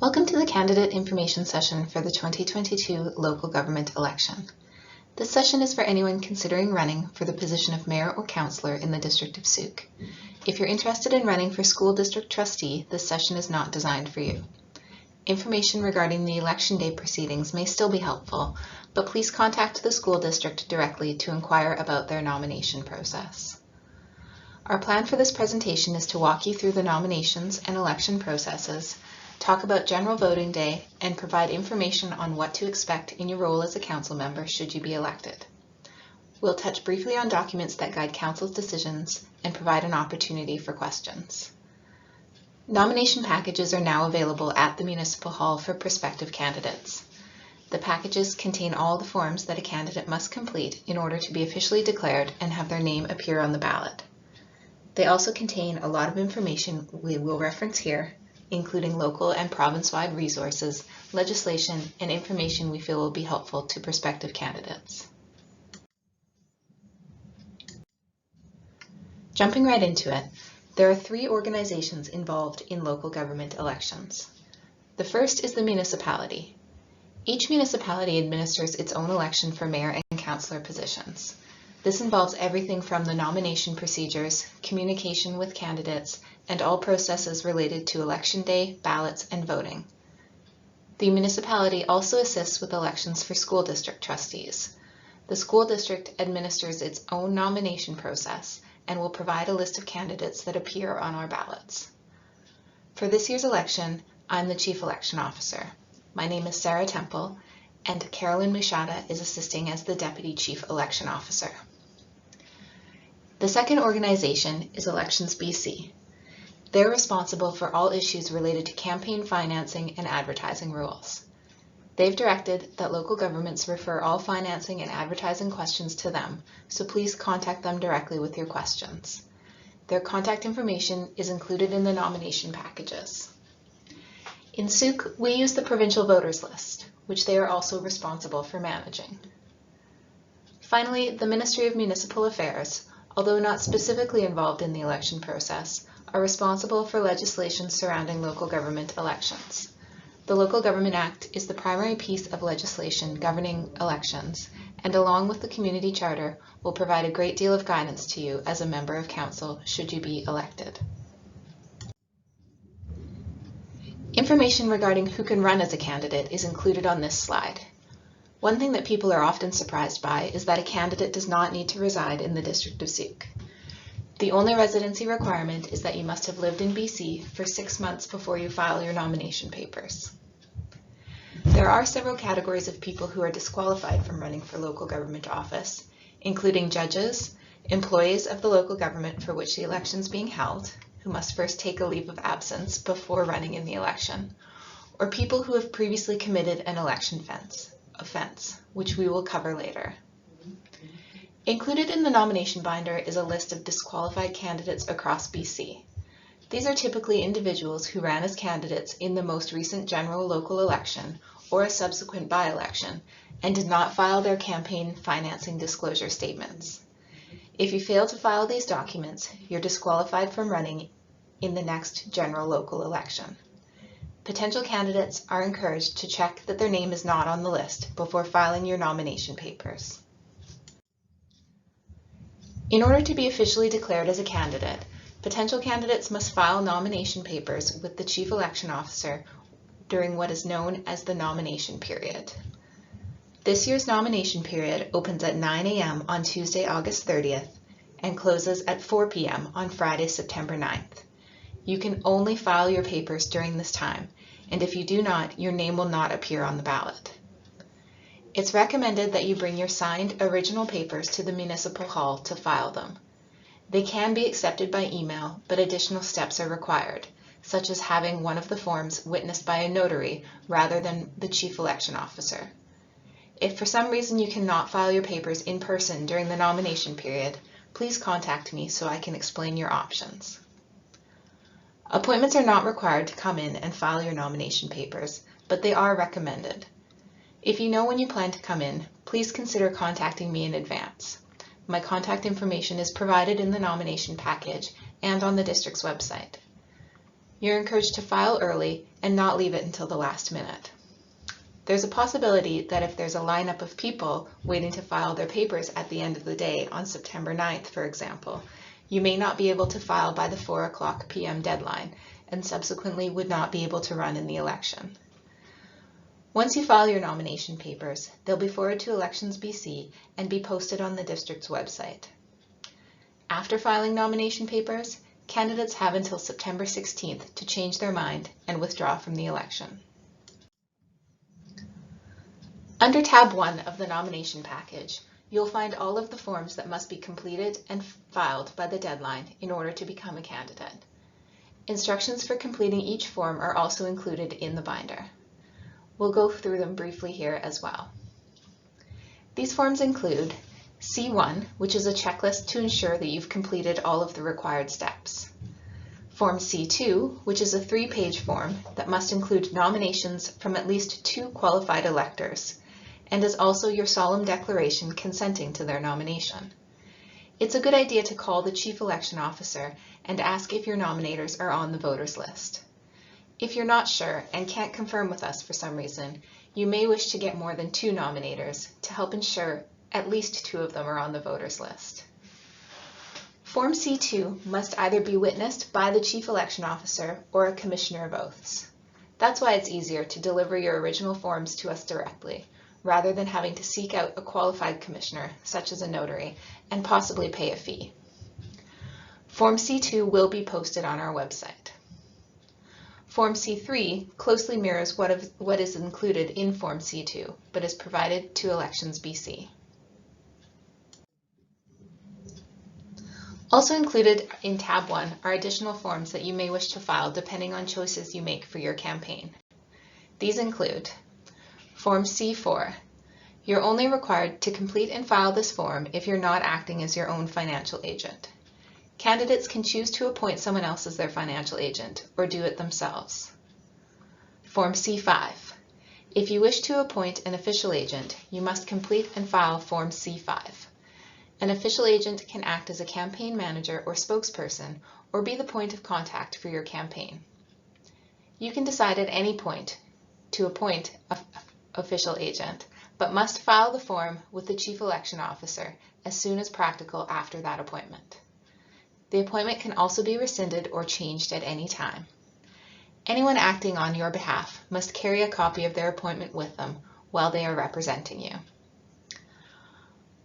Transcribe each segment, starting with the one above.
Welcome to the candidate information session for the 2022 local government election. This session is for anyone considering running for the position of mayor or councillor in the district of Sooke. If you're interested in running for school district trustee, this session is not designed for you. Information regarding the election day proceedings may still be helpful, but please contact the school district directly to inquire about their nomination process. Our plan for this presentation is to walk you through the nominations and election processes, talk about general voting day, and provide information on what to expect in your role as a council member should you be elected. We'll touch briefly on documents that guide council's decisions and provide an opportunity for questions. Nomination packages are now available at the Municipal Hall for prospective candidates. The packages contain all the forms that a candidate must complete in order to be officially declared and have their name appear on the ballot. They also contain a lot of information we will reference here, including local and province-wide resources, legislation, and information we feel will be helpful to prospective candidates. Jumping right into it, there are three organizations involved in local government elections. The first is the municipality. Each municipality administers its own election for mayor and councillor positions. This involves everything from the nomination procedures, communication with candidates, and all processes related to election day, ballots, and voting. The municipality also assists with elections for school district trustees. The school district administers its own nomination process and will provide a list of candidates that appear on our ballots. For this year's election, I'm the Chief Election Officer. My name is Sarah Temple, and Carolyn Machada is assisting as the Deputy Chief Election Officer. The second organization is Elections BC. They're responsible for all issues related to campaign financing and advertising rules. They've directed that local governments refer all financing and advertising questions to them, so please contact them directly with your questions. Their contact information is included in the nomination packages. In Sooke, we use the provincial voters list, which they are also responsible for managing. Finally, the Ministry of Municipal Affairs, although not specifically involved in the election process, are responsible for legislation surrounding local government elections. The Local Government Act is the primary piece of legislation governing elections, and along with the Community Charter, will provide a great deal of guidance to you as a member of council should you be elected. Information regarding who can run as a candidate is included on this slide. One thing that people are often surprised by is that a candidate does not need to reside in the district of Sooke. The only residency requirement is that you must have lived in BC for 6 months before you file your nomination papers. There are several categories of people who are disqualified from running for local government office, including judges, employees of the local government for which the election is being held, who must first take a leave of absence before running in the election, or people who have previously committed an election offense, which we will cover later. Included in the nomination binder is a list of disqualified candidates across BC. These are typically individuals who ran as candidates in the most recent general local election or a subsequent by-election and did not file their campaign financing disclosure statements. If you fail to file these documents, you're disqualified from running in the next general local election. Potential candidates are encouraged to check that their name is not on the list before filing your nomination papers. In order to be officially declared as a candidate, potential candidates must file nomination papers with the Chief Election Officer during what is known as the nomination period. This year's nomination period opens at 9 a.m. on Tuesday, August 30th, and closes at 4 p.m. on Friday, September 9th. You can only file your papers during this time, and if you do not, your name will not appear on the ballot. It's recommended that you bring your signed original papers to the Municipal Hall to file them. They can be accepted by email, but additional steps are required, such as having one of the forms witnessed by a notary rather than the Chief Election Officer. If for some reason you cannot file your papers in person during the nomination period, please contact me so I can explain your options. Appointments are not required to come in and file your nomination papers, but they are recommended. If you know when you plan to come in, please consider contacting me in advance. My contact information is provided in the nomination package and on the district's website. You're encouraged to file early and not leave it until the last minute. There's a possibility that if there's a lineup of people waiting to file their papers at the end of the day on September 9th, for example, you may not be able to file by the 4:00 p.m. deadline and subsequently would not be able to run in the election. Once you file your nomination papers, they'll be forwarded to Elections BC and be posted on the district's website. After filing nomination papers, candidates have until September 16th to change their mind and withdraw from the election. Under tab 1 of the nomination package, you'll find all of the forms that must be completed and filed by the deadline in order to become a candidate. Instructions for completing each form are also included in the binder. We'll go through them briefly here as well. These forms include C1, which is a checklist to ensure that you've completed all of the required steps. Form C2, which is a 3-page form that must include nominations from at least 2 qualified electors, and is also your solemn declaration consenting to their nomination. It's a good idea to call the Chief Election Officer and ask if your nominators are on the voters list. If you're not sure and can't confirm with us for some reason, you may wish to get more than 2 nominators to help ensure at least 2 of them are on the voters list. Form C2 must either be witnessed by the Chief Election Officer or a Commissioner of Oaths. That's why it's easier to deliver your original forms to us directly, rather than having to seek out a qualified commissioner, such as a notary, and possibly pay a fee. Form C2 will be posted on our website. Form C3 closely mirrors what is included in Form C2, but is provided to Elections BC. Also included in tab 1 are additional forms that you may wish to file depending on choices you make for your campaign. These include Form C4. You're only required to complete and file this form if you're not acting as your own financial agent. Candidates can choose to appoint someone else as their financial agent or do it themselves. Form C5. If you wish to appoint an official agent, you must complete and file Form C5. An official agent can act as a campaign manager or spokesperson or be the point of contact for your campaign. You can decide at any point to appoint an official agent, but must file the form with the Chief Election Officer as soon as practical after that appointment. The appointment can also be rescinded or changed at any time. Anyone acting on your behalf must carry a copy of their appointment with them while they are representing you.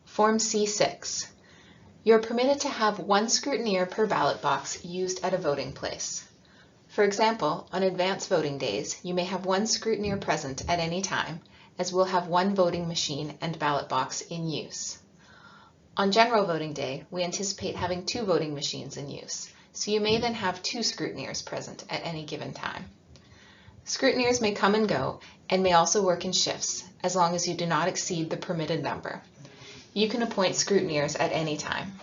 Form C6. You're permitted to have 1 scrutineer per ballot box used at a voting place. For example, on advance voting days, you may have 1 scrutineer present at any time, as we'll have 1 voting machine and ballot box in use. On general voting day, we anticipate having 2 voting machines in use, so you may then have 2 scrutineers present at any given time. Scrutineers may come and go and may also work in shifts, as long as you do not exceed the permitted number. You can appoint scrutineers at any time.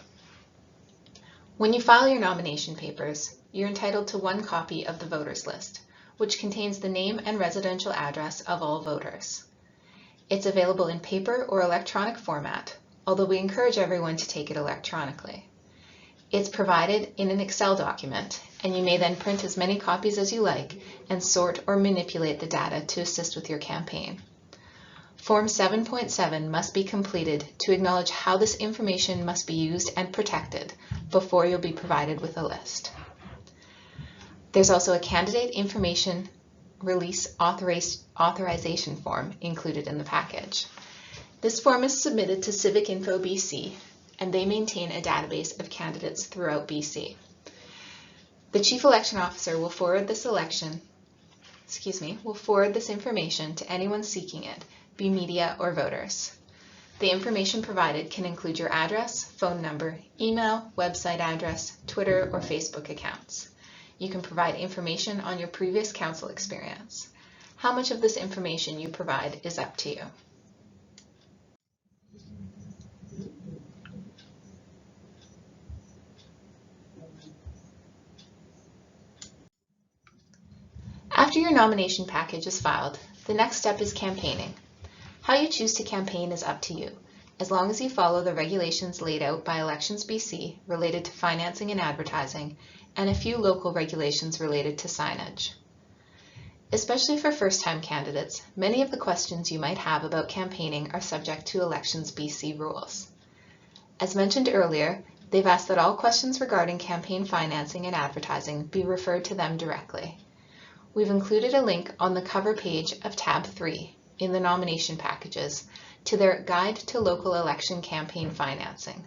When you file your nomination papers, you're entitled to 1 copy of the voters list, which contains the name and residential address of all voters. It's available in paper or electronic format, although we encourage everyone to take it electronically. It's provided in an Excel document, and you may then print as many copies as you like and sort or manipulate the data to assist with your campaign. Form 7.7 must be completed to acknowledge how this information must be used and protected before you'll be provided with a list. There's also a candidate information release authorization form included in the package. This form is submitted to Civic Info BC, and they maintain a database of candidates throughout BC. The Chief Election Officer will forward this information to anyone seeking it, be media or voters. The information provided can include your address, phone number, email, website address, Twitter or Facebook accounts. You can provide information on your previous council experience. How much of this information you provide is up to you. After your nomination package is filed, the next step is campaigning. How you choose to campaign is up to you, as long as you follow the regulations laid out by Elections BC related to financing and advertising, and a few local regulations related to signage. Especially for first-time candidates, many of the questions you might have about campaigning are subject to Elections BC rules. As mentioned earlier, they've asked that all questions regarding campaign financing and advertising be referred to them directly. We've included a link on the cover page of tab 3 in the nomination packages to their Guide to Local Election Campaign Financing.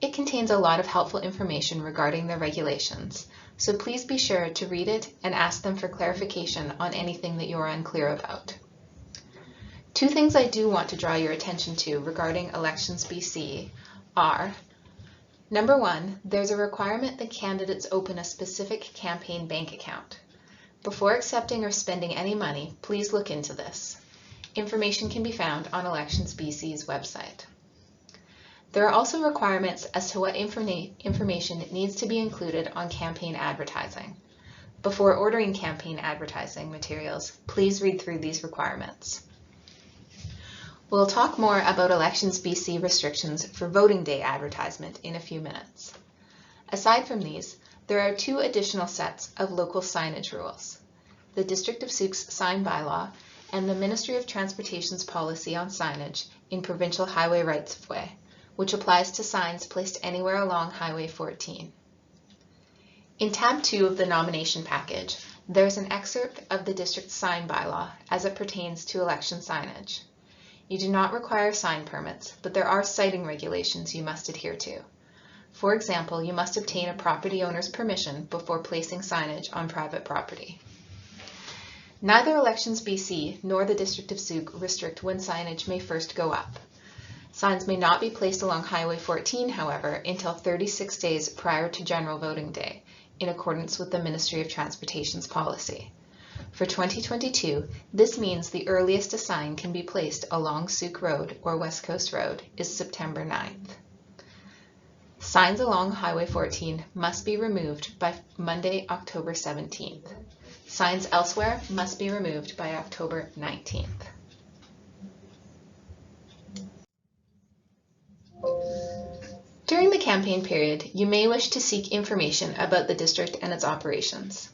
It contains a lot of helpful information regarding the regulations, so please be sure to read it and ask them for clarification on anything that you're unclear about. Two things I do want to draw your attention to regarding Elections BC are: number one, there's a requirement that candidates open a specific campaign bank account. Before accepting or spending any money, please look into this. Information can be found on Elections BC's website. There are also requirements as to what information needs to be included on campaign advertising. Before ordering campaign advertising materials, please read through these requirements. We'll talk more about Elections BC restrictions for voting day advertisement in a few minutes. Aside from these, there are two additional sets of local signage rules: the District of Sooke's sign bylaw and the Ministry of Transportation's policy on signage in provincial highway rights-of-way, which applies to signs placed anywhere along Highway 14. In tab 2 of the nomination package, there's an excerpt of the district's sign bylaw as it pertains to election signage. You do not require sign permits, but there are siting regulations you must adhere to. For example, you must obtain a property owner's permission before placing signage on private property. Neither Elections BC nor the District of Sooke restrict when signage may first go up. Signs may not be placed along Highway 14, however, until 36 days prior to General Voting Day, in accordance with the Ministry of Transportation's policy. For 2022, this means the earliest a sign can be placed along Sooke Road or West Coast Road is September 9th. Signs along Highway 14 must be removed by Monday, October 17th. Signs elsewhere must be removed by October 19th. During the campaign period, you may wish to seek information about the district and its operations.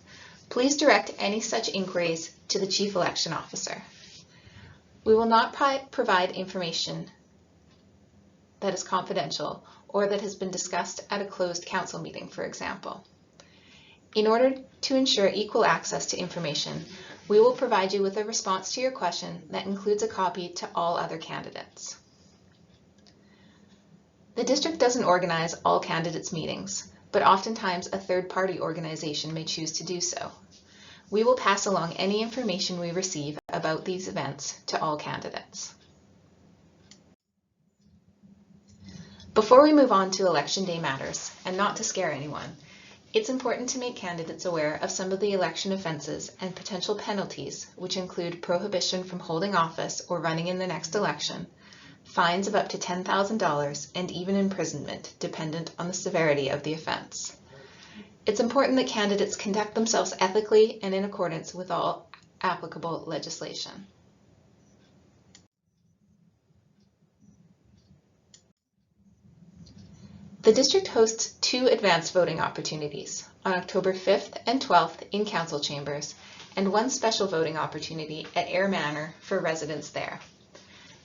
Please direct any such inquiries to the Chief Election Officer. We will not provide information that is confidential or that has been discussed at a closed council meeting, for example. In order to ensure equal access to information, we will provide you with a response to your question that includes a copy to all other candidates. The district doesn't organize all candidates' meetings, but oftentimes a third-party organization may choose to do so. We will pass along any information we receive about these events to all candidates. Before we move on to Election Day matters, and not to scare anyone, it's important to make candidates aware of some of the election offenses and potential penalties, which include prohibition from holding office or running in the next election, fines of up to $10,000, and even imprisonment, dependent on the severity of the offense. It's important that candidates conduct themselves ethically and in accordance with all applicable legislation. The district hosts two advanced voting opportunities on October 5th and 12th in council chambers, and one special voting opportunity at Ayr Manor for residents there.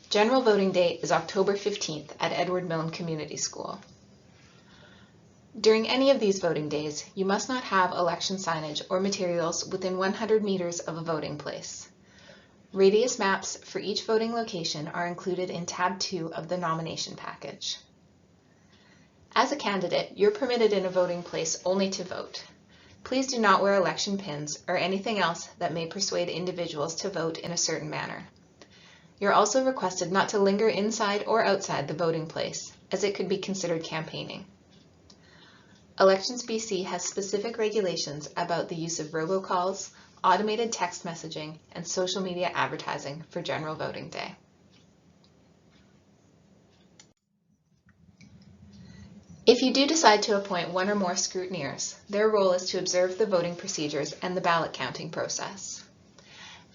General voting day is October 15th at Edward Milne Community School. During any of these voting days, you must not have election signage or materials within 100 meters of a voting place. Radius maps for each voting location are included in tab 2 of the nomination package. As a candidate, you're permitted in a voting place only to vote. Please do not wear election pins or anything else that may persuade individuals to vote in a certain manner. You're also requested not to linger inside or outside the voting place, as it could be considered campaigning. Elections BC has specific regulations about the use of robocalls, automated text messaging, and social media advertising for General Voting Day. If you do decide to appoint one or more scrutineers, their role is to observe the voting procedures and the ballot counting process.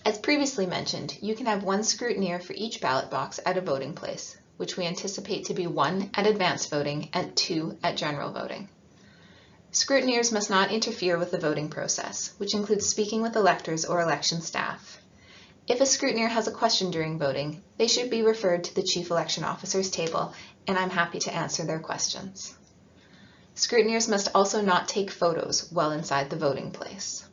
As previously mentioned, you can have one scrutineer for each ballot box at a voting place, which we anticipate to be 1 at advanced voting and 2 at general voting. Scrutineers must not interfere with the voting process, which includes speaking with electors or election staff. If a scrutineer has a question during voting, they should be referred to the Chief Election Officer's table, and I'm happy to answer their questions. Scrutineers must also not take photos while inside the voting place.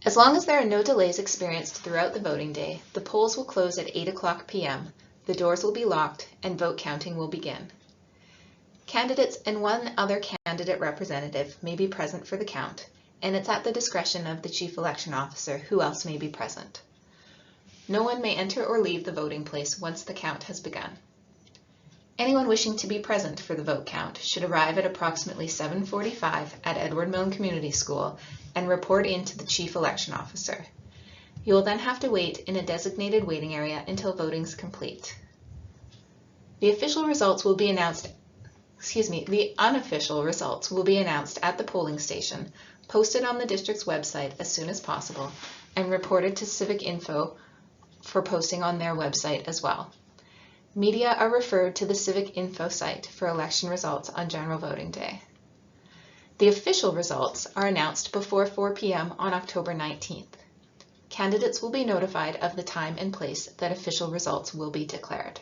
As long as there are no delays experienced throughout the voting day, the polls will close at 8:00 p.m., the doors will be locked, and vote counting will begin. Candidates and one other candidate representative may be present for the count, and it's at the discretion of the Chief Election Officer who else may be present. No one may enter or leave the voting place once the count has begun. Anyone wishing to be present for the vote count should arrive at approximately 7:45 at Edward Milne Community School and report in to the Chief Election Officer. You will then have to wait in a designated waiting area until voting is complete. The unofficial results will be announced at the polling station, posted on the district's website as soon as possible, and reported to Civic Info for posting on their website as well. Media are referred to the Civic Info site for election results on general voting day. The official results are announced before 4 p.m. on October 19th. Candidates will be notified of the time and place that official results will be declared.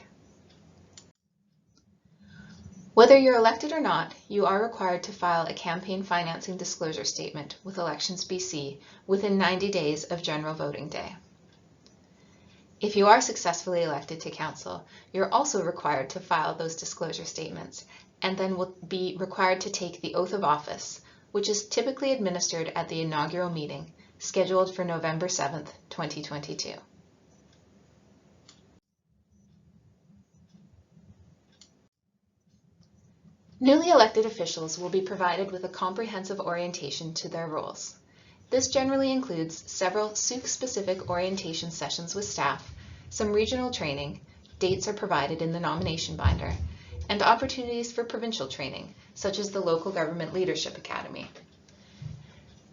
Whether you're elected or not, you are required to file a campaign financing disclosure statement with Elections BC within 90 days of general voting day. If you are successfully elected to council, you're also required to file those disclosure statements and then will be required to take the oath of office, which is typically administered at the inaugural meeting scheduled for November 7th, 2022. Newly elected officials will be provided with a comprehensive orientation to their roles. This generally includes several Sooke-specific orientation sessions with staff, some regional training, dates are provided in the nomination binder, and opportunities for provincial training, such as the Local Government Leadership Academy.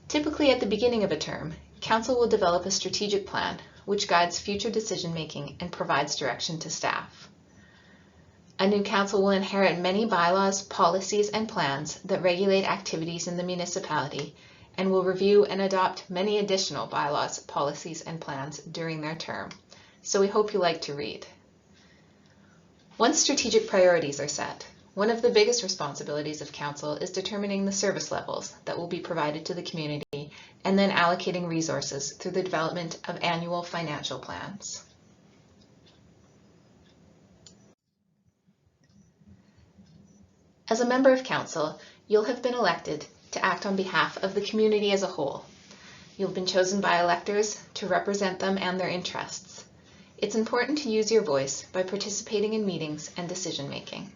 Typically at the beginning of a term, Council will develop a strategic plan, which guides future decision-making and provides direction to staff. A new council will inherit many bylaws, policies, and plans that regulate activities in the municipality and will review and adopt many additional bylaws, policies, and plans during their term. So we hope you like to read. Once strategic priorities are set, one of the biggest responsibilities of council is determining the service levels that will be provided to the community and then allocating resources through the development of annual financial plans. As a member of council, you'll have been elected to act on behalf of the community as a whole. You've been chosen by electors to represent them and their interests. It's important to use your voice by participating in meetings and decision-making.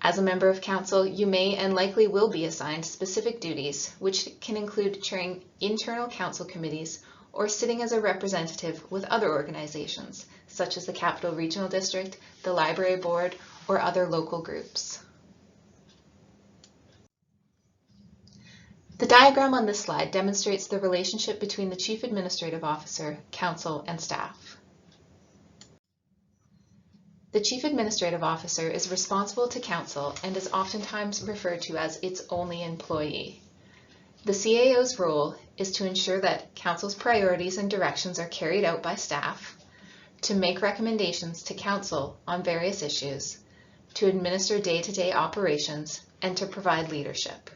As a member of council, you may and likely will be assigned specific duties, which can include chairing internal council committees or sitting as a representative with other organizations, such as the Capital Regional District, the Library Board, or other local groups. The diagram on this slide demonstrates the relationship between the Chief Administrative Officer, Council, and staff. The Chief Administrative Officer is responsible to Council and is oftentimes referred to as its only employee. The CAO's role is to ensure that Council's priorities and directions are carried out by staff, to make recommendations to Council on various issues, to administer day-to-day operations, and to provide leadership.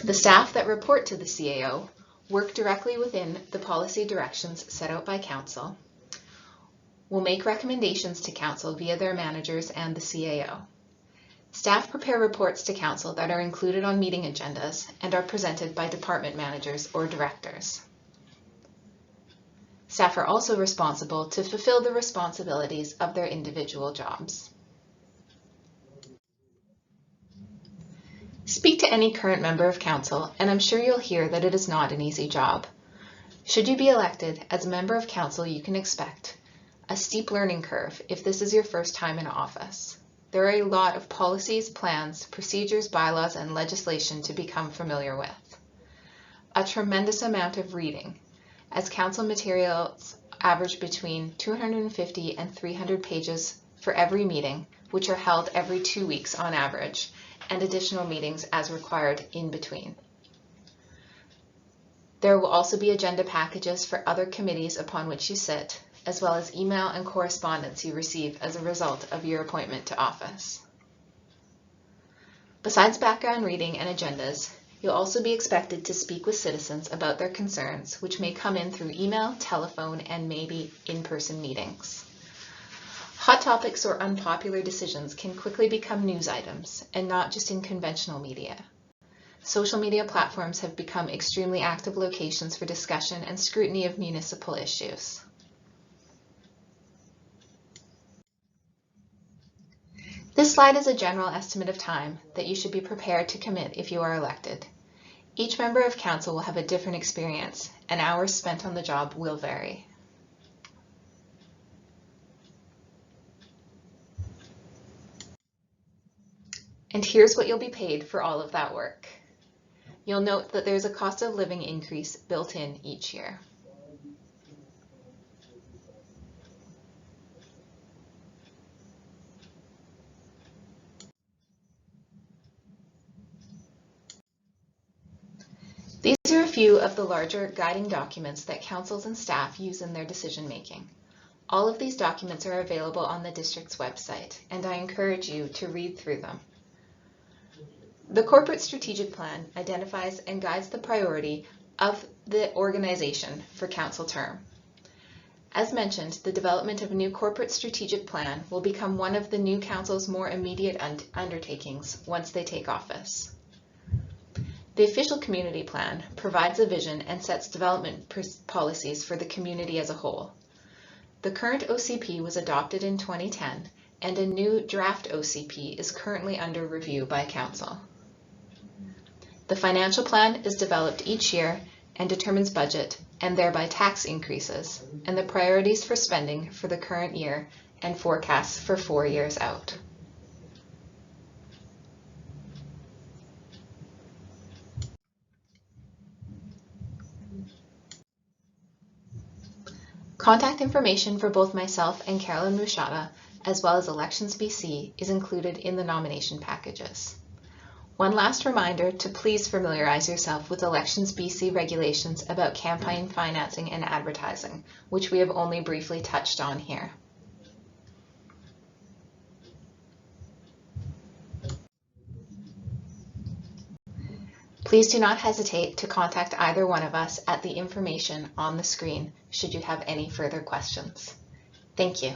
The staff that report to the CAO work directly within the policy directions set out by Council, will make recommendations to Council via their managers and the CAO. Staff prepare reports to Council that are included on meeting agendas and are presented by department managers or directors. Staff are also responsible to fulfill the responsibilities of their individual jobs. Speak to any current member of Council, and I'm sure you'll hear that it is not an easy job. Should you be elected as a member of Council, you can expect a steep learning curve if this is your first time in office. There are a lot of policies, plans, procedures, bylaws, and legislation to become familiar with. A tremendous amount of reading, as Council materials average between 250 and 300 pages for every meeting, which are held every 2 weeks on average, and additional meetings as required in between. There will also be agenda packages for other committees upon which you sit, as well as email and correspondence you receive as a result of your appointment to office. Besides background reading and agendas, you'll also be expected to speak with citizens about their concerns, which may come in through email, telephone, and maybe in-person meetings. Hot topics or unpopular decisions can quickly become news items, and not just in conventional media. Social media platforms have become extremely active locations for discussion and scrutiny of municipal issues. This slide is a general estimate of time that you should be prepared to commit if you are elected. Each member of council will have a different experience, and hours spent on the job will vary. And here's what you'll be paid for all of that work. You'll note that there's a cost of living increase built in each year. These are a few of the larger guiding documents that councils and staff use in their decision making. All of these documents are available on the district's website, and I encourage you to read through them. The Corporate Strategic Plan identifies and guides the priority of the organization for council term. As mentioned, the development of a new corporate strategic plan will become one of the new council's more immediate undertakings once they take office. The official community plan provides a vision and sets development policies for the community as a whole. The current OCP was adopted in 2010, and a new draft OCP is currently under review by council. The financial plan is developed each year and determines budget and thereby tax increases and the priorities for spending for the current year and forecasts for 4 years out. Contact information for both myself and Carolyn Mushata, as well as Elections BC, is included in the nomination packages. One last reminder to please familiarize yourself with Elections BC regulations about campaign financing and advertising, which we have only briefly touched on here. Please do not hesitate to contact either one of us at the information on the screen should you have any further questions. Thank you.